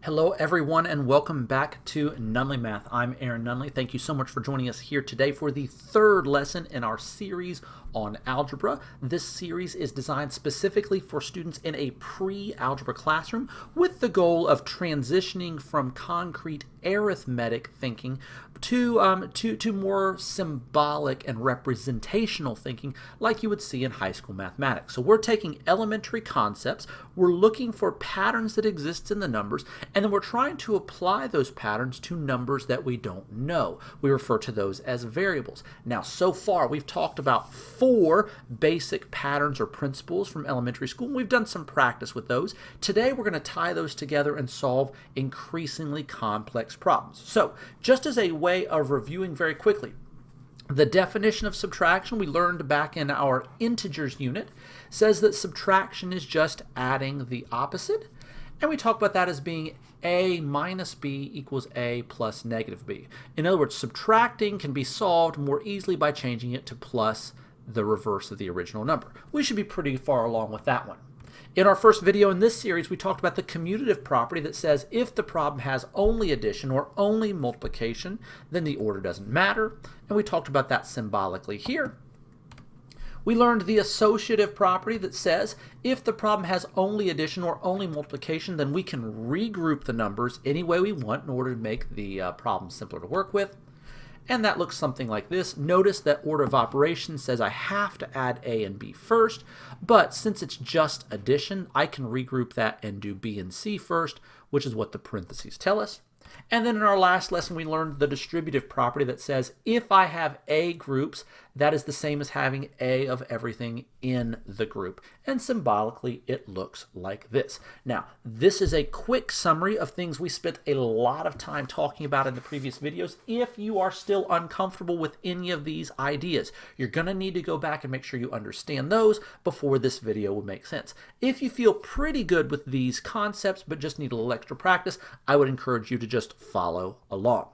Hello everyone and welcome back to Nunley Math. I'm Aaron Nunley. Thank you so much for joining us here today for the third lesson in our series on algebra. This series is designed specifically for students in a pre-algebra classroom with the goal of transitioning from concrete arithmetic thinking to more symbolic and representational thinking like you would see in high school mathematics. So we're taking elementary concepts, we're looking for patterns that exist in the numbers, and then we're trying to apply those patterns to numbers that we don't know. We refer to those as variables. Now, so far we've talked about 4 basic patterns or principles from elementary school. We've done some practice with those. Today we're going to tie those together and solve increasingly complex problems. So, just as a way of reviewing very quickly, the definition of subtraction we learned back in our integers unit says that subtraction is just adding the opposite. And we talk about that as being a minus b equals a plus negative b. In other words, subtracting can be solved more easily by changing it to plus the reverse of the original number. We should be pretty far along with that one. In our first video in this series, we talked about the commutative property that says if the problem has only addition or only multiplication, then the order doesn't matter. And we talked about that symbolically here. We learned the associative property that says if the problem has only addition or only multiplication, then we can regroup the numbers any way we want in order to make the problem simpler to work with. And that looks something like this. Notice that order of operations says I have to add a and b first, but since it's just addition, I can regroup that and do b and c first, which is what the parentheses tell us. And then in our last lesson, we learned the distributive property that says if I have A groups, that is the same as having A of everything in the group. And symbolically, it looks like this. Now, this is a quick summary of things we spent a lot of time talking about in the previous videos. If you are still uncomfortable with any of these ideas, you're going to need to go back and make sure you understand those before this video will make sense. If you feel pretty good with these concepts but just need a little extra practice, I would encourage you to just follow along.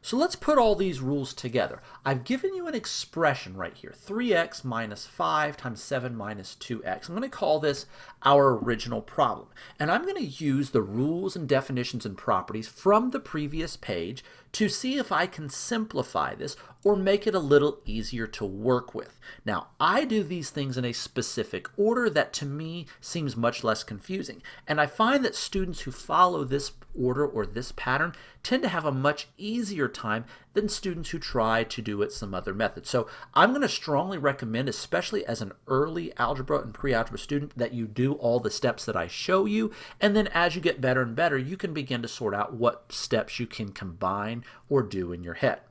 So let's put all these rules together. I've given you an expression right here, 3x minus 5 times 7 minus 2x. I'm going to call this our original problem. And I'm going to use the rules and definitions and properties from the previous page to see if I can simplify this or make it a little easier to work with. Now, I do these things in a specific order that to me seems much less confusing. And I find that students who follow this order or this pattern tend to have a much easier time than students who try to do it some other method. So I'm going to strongly recommend, especially as an early algebra and pre-algebra student, that you do all the steps that I show you, and then as you get better and better, you can begin to sort out what steps you can combine or do in your head.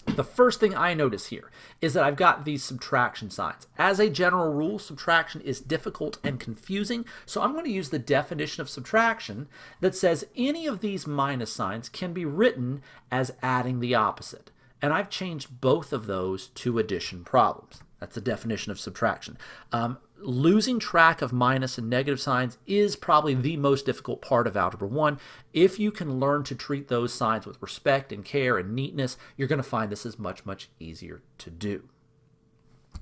The first thing I notice here is that I've got these subtraction signs. As a general rule, subtraction is difficult and confusing, so I'm going to use the definition of subtraction that says any of these minus signs can be written as adding the opposite. And I've changed both of those to addition problems. That's the definition of subtraction. Losing track of minus and negative signs is probably the most difficult part of Algebra 1. If you can learn to treat those signs with respect and care and neatness, you're going to find this is much, much easier to do.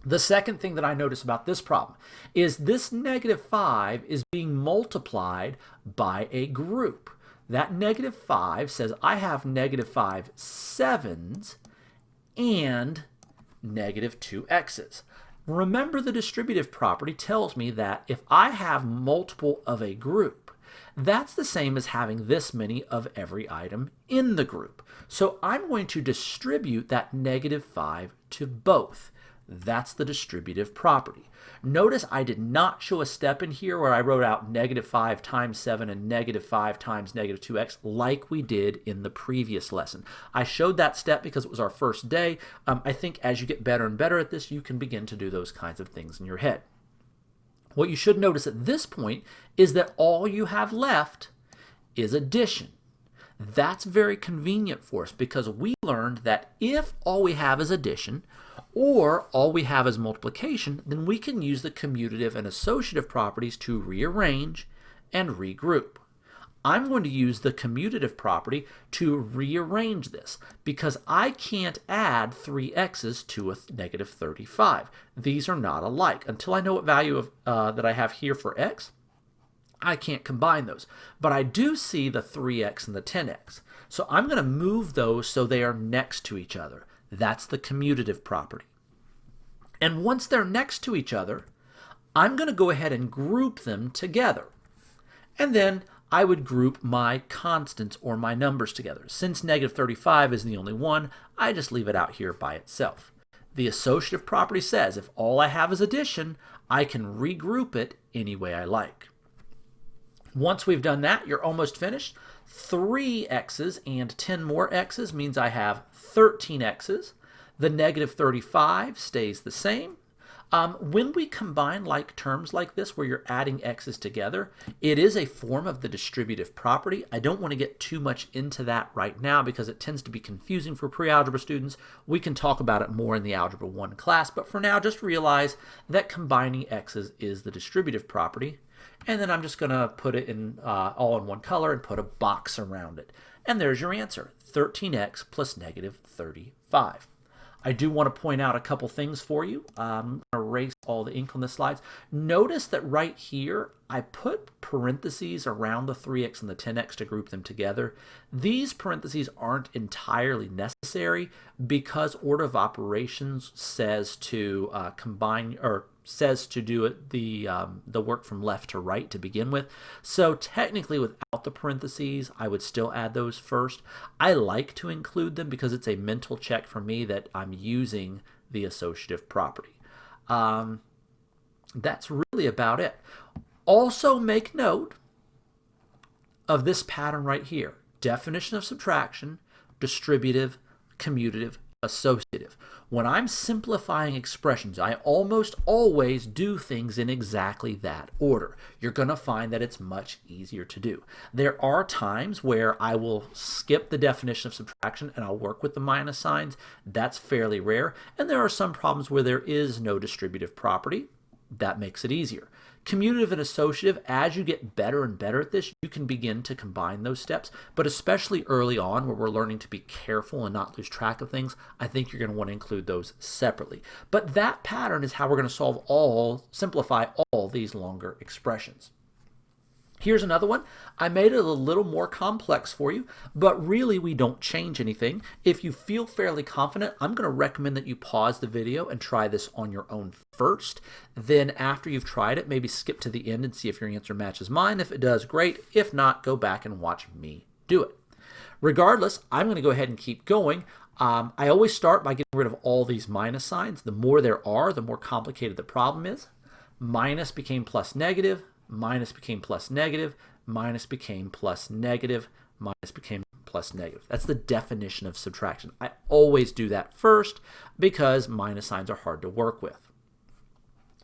The second thing that I notice about this problem is this negative 5 is being multiplied by a group. That negative 5 says I have negative 5 sevens and negative 2 x's. Remember, the distributive property tells me that if I have multiple of a group, that's the same as having this many of every item in the group. So I'm going to distribute that negative 5 to both. That's the distributive property. Notice I did not show a step in here where I wrote out negative 5 times 7 and negative 5 times negative 2x like we did in the previous lesson. I showed that step because it was our first day. I think as you get better and better at this, you can begin to do those kinds of things in your head. What you should notice at this point is that all you have left is addition. That's very convenient for us because we learned that if all we have is addition or all we have is multiplication, then we can use the commutative and associative properties to rearrange and regroup. I'm going to use the commutative property to rearrange this because I can't add 3x's to a negative 35. These are not alike. Until I know what value of, that I have here for x, I can't combine those. But I do see the 3x and the 10x. So I'm going to move those so they are next to each other. That's the commutative property. And once they're next to each other, I'm going to go ahead and group them together. And then I would group my constants or my numbers together. Since negative 35 is the only one, I just leave it out here by itself. The associative property says if all I have is addition, I can regroup it any way I like. Once we've done that, you're almost finished. 3 x's and 10 more x's means I have 13 x's. The negative 35 stays the same. When we combine like terms like this where you're adding x's together, it is a form of the distributive property. I don't want to get too much into that right now because it tends to be confusing for pre-algebra students. We can talk about it more in the Algebra 1 class, but for now just realize that combining x's is the distributive property. And then I'm just going to put it in all in one color and put a box around it. And there's your answer, 13x plus negative 35. I do want to point out a couple things for you. I'm going to erase all the ink on the slides. Notice that right here, I put parentheses around the 3x and the 10x to group them together. These parentheses aren't entirely necessary because order of operations says to combine or says to do it the work from left to right to begin with. So technically without the parentheses, I would still add those first. I like to include them because it's a mental check for me that I'm using the associative property. That's really about it. Also make note of this pattern right here. Definition of subtraction, distributive, commutative, associative. When I'm simplifying expressions, I almost always do things in exactly that order. You're going to find that it's much easier to do. There are times where I will skip the definition of subtraction and I'll work with the minus signs. That's fairly rare. And there are some problems where there is no distributive property. That makes it easier. Commutative and associative, as you get better and better at this, you can begin to combine those steps, but especially early on where we're learning to be careful and not lose track of things, I think you're going to want to include those separately. But that pattern is how we're going to simplify all these longer expressions. Here's another one. I made it a little more complex for you, but really we don't change anything. If you feel fairly confident, I'm going to recommend that you pause the video and try this on your own first. Then after you've tried it, maybe skip to the end and see if your answer matches mine. If it does, great. If not, go back and watch me do it. Regardless, I'm going to go ahead and keep going. I always start by getting rid of all these minus signs. The more there are, the more complicated the problem is. Minus became plus negative. Minus became plus negative, minus became plus negative, minus became plus negative. That's the definition of subtraction. I always do that first because minus signs are hard to work with.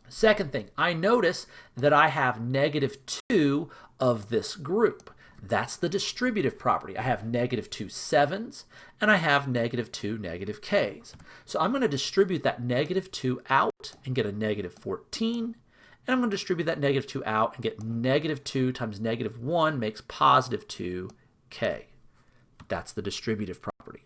Second thing, I notice that I have negative 2 of this group. That's the distributive property. I have negative 2 7s and I have negative 2 negative k's. So I'm going to distribute that negative 2 out and get a negative 14. And I'm going to distribute that negative 2 out and get negative 2 times negative 1 makes positive 2k. That's the distributive property.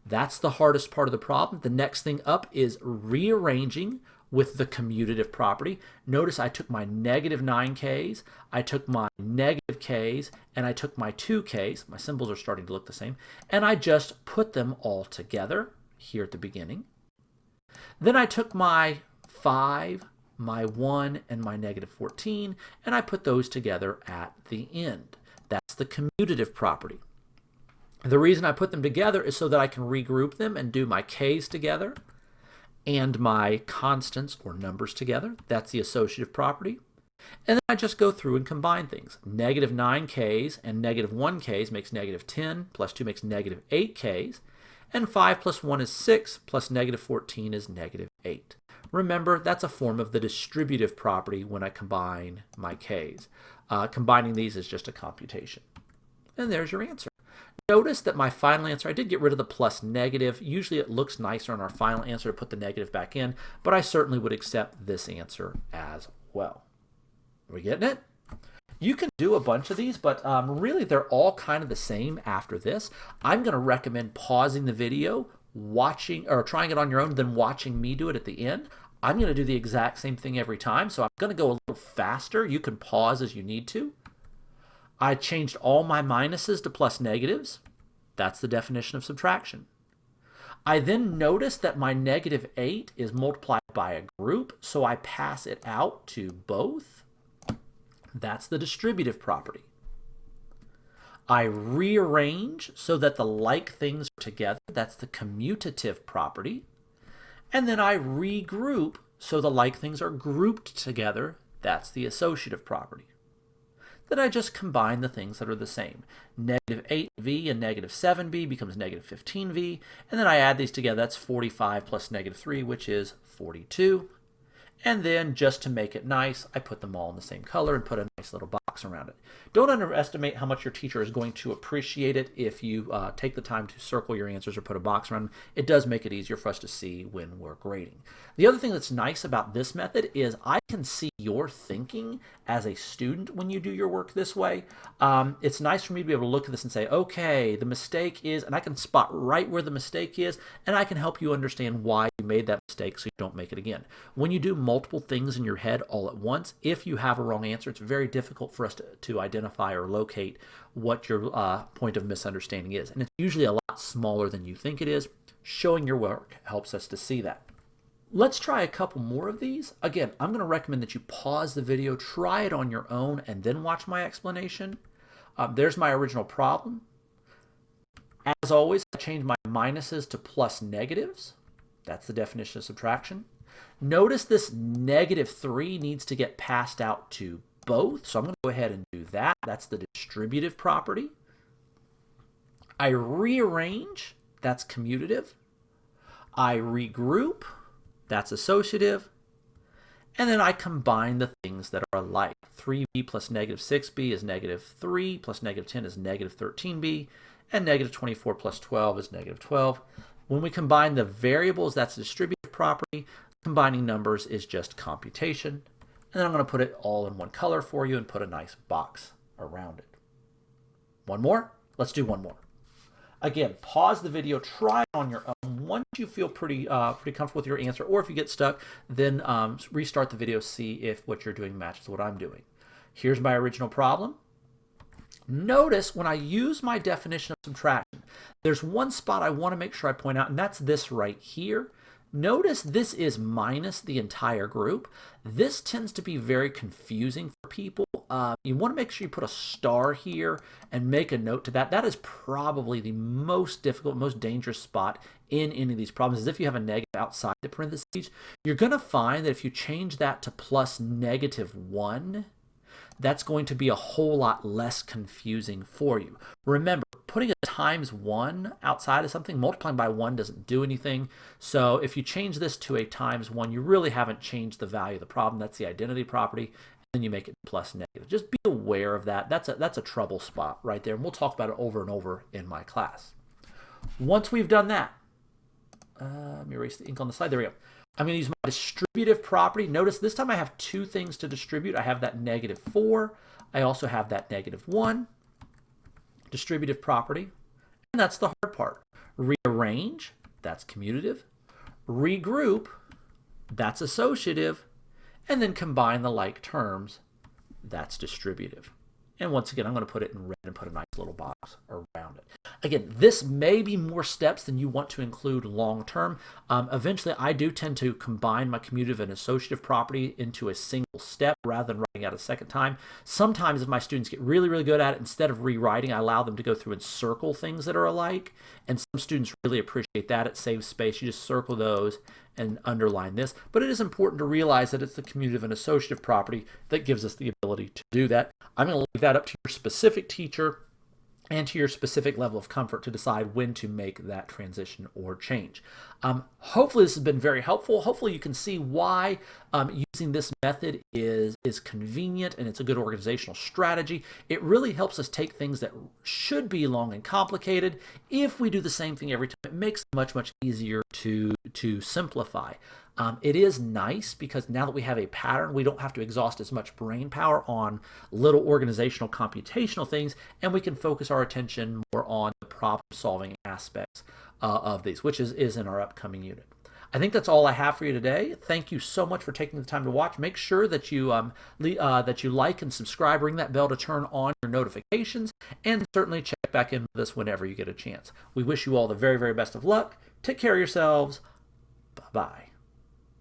That's the hardest part of the problem. The next thing up is rearranging with the commutative property. Notice I took my negative 9k's, I took my negative k's, and I took my 2k's. My symbols are starting to look the same. And I just put them all together here at the beginning. Then I took my 5, my 1, and my negative 14, and I put those together at the end. That's the commutative property. The reason I put them together is so that I can regroup them and do my k's together and my constants or numbers together. That's the associative property. And then I just go through and combine things. Negative 9k's and negative 1k's makes negative 10, plus 2 makes negative 8k's, and 5 plus 1 is 6, plus negative 14 is negative 8. Remember, that's a form of the distributive property when I combine my k's. Combining these is just a computation. And there's your answer. Notice that my final answer, I did get rid of the plus negative. Usually it looks nicer on our final answer to put the negative back in, but I certainly would accept this answer as well. Are we getting it? You can do a bunch of these, but really they're all kind of the same after this. I'm going to recommend pausing the video, watching or trying it on your own, then watching me do it at the end. I'm going to do the exact same thing every time, so I'm going to go a little faster. You can pause as you need to. I changed all my minuses to plus negatives. That's the definition of subtraction. I then notice that my negative 8 is multiplied by a group, so I pass it out to both. That's the distributive property. I rearrange so that the like things are together. That's the commutative property. And then I regroup so the like things are grouped together. That's the associative property. Then I just combine the things that are the same. Negative 8v and negative 7b becomes negative 15v. And then I add these together. That's 45 plus negative 3, which is 42. And then just to make it nice, I put them all in the same color and put a nice little box around it. Don't underestimate how much your teacher is going to appreciate it if you take the time to circle your answers or put a box around them. It does make it easier for us to see when we're grading. The other thing that's nice about this method is I can see your thinking as a student when you do your work this way. It's nice for me to be able to look at this and say, okay, the mistake is, and I can spot right where the mistake is, and I can help you understand why you made that mistake so you don't make it again. When you do multiple things in your head all at once, if you have a wrong answer, it's very difficult for us to identify or locate what your point of misunderstanding is. And it's usually a lot smaller than you think it is. Showing your work helps us to see that. Let's try a couple more of these. Again, I'm going to recommend that you pause the video, try it on your own, and then watch my explanation. There's my original problem. As always, I change my minuses to plus negatives. That's the definition of subtraction. Notice this negative 3 needs to get passed out to both, so I'm going to go ahead and do that. That's the distributive property. I rearrange, that's commutative. I regroup, that's associative. And then I combine the things that are alike. 3b plus negative 6b is negative 3, plus negative 10 is negative 13b, and negative 24 plus 12 is negative 12. When we combine the variables, that's the distributive property. Combining numbers is just computation. And then I'm going to put it all in one color for you and put a nice box around it. One more? Let's do one more. Again, pause the video, try it on your own. Once you feel pretty comfortable with your answer, or if you get stuck, then restart the video, see if what you're doing matches what I'm doing. Here's my original problem. Notice when I use my definition of subtraction, there's one spot I want to make sure I point out, and that's this right here. Notice this is minus the entire group. This tends to be very confusing for people. You want to make sure you put a star here and make a note to that. That is probably the most difficult, most dangerous spot in any of these problems, is if you have a negative outside the parentheses. You're going to find that if you change that to plus negative 1, that's going to be a whole lot less confusing for you. Remember, putting a times 1 outside of something, multiplying by 1 doesn't do anything. So if you change this to a times 1, you really haven't changed the value of the problem. That's the identity property. And then you make it plus negative. Just be aware of that. That's a trouble spot right there. And we'll talk about it over and over in my class. Once we've done that, let me erase the ink on the slide. There we go. I'm going to use my distributive property. Notice this time I have two things to distribute. I have that negative 4. I also have that negative 1. Distributive property. And that's the hard part. Rearrange, that's commutative. Regroup, that's associative. And then combine the like terms, that's distributive. And once again, I'm going to put it in red and put a nice little box around it. Again, this may be more steps than you want to include long term. Eventually, I do tend to combine my commutative and associative property into a single step rather than writing out a second time. Sometimes if my students get really, really good at it, instead of rewriting, I allow them to go through and circle things that are alike. And some students really appreciate that. It saves space. You just circle those and underline this. But it is important to realize that it's the commutative and associative property that gives us the ability to do that. I'm going to leave that up to your specific teacher and to your specific level of comfort to decide when to make that transition or change. Hopefully this has been very helpful. Hopefully you can see why using this method is convenient and it's a good organizational strategy. It really helps us take things that should be long and complicated. If we do the same thing every time, it makes it much, much easier to simplify. It is nice because now that we have a pattern, we don't have to exhaust as much brain power on little organizational computational things, and we can focus our attention more on the problem-solving aspects of these, which is in our upcoming unit. I think that's all I have for you today. Thank you so much for taking the time to watch. Make sure that you like and subscribe. Ring that bell to turn on your notifications, and certainly check back in with us whenever you get a chance. We wish you all the very, very best of luck. Take care of yourselves. Bye-bye.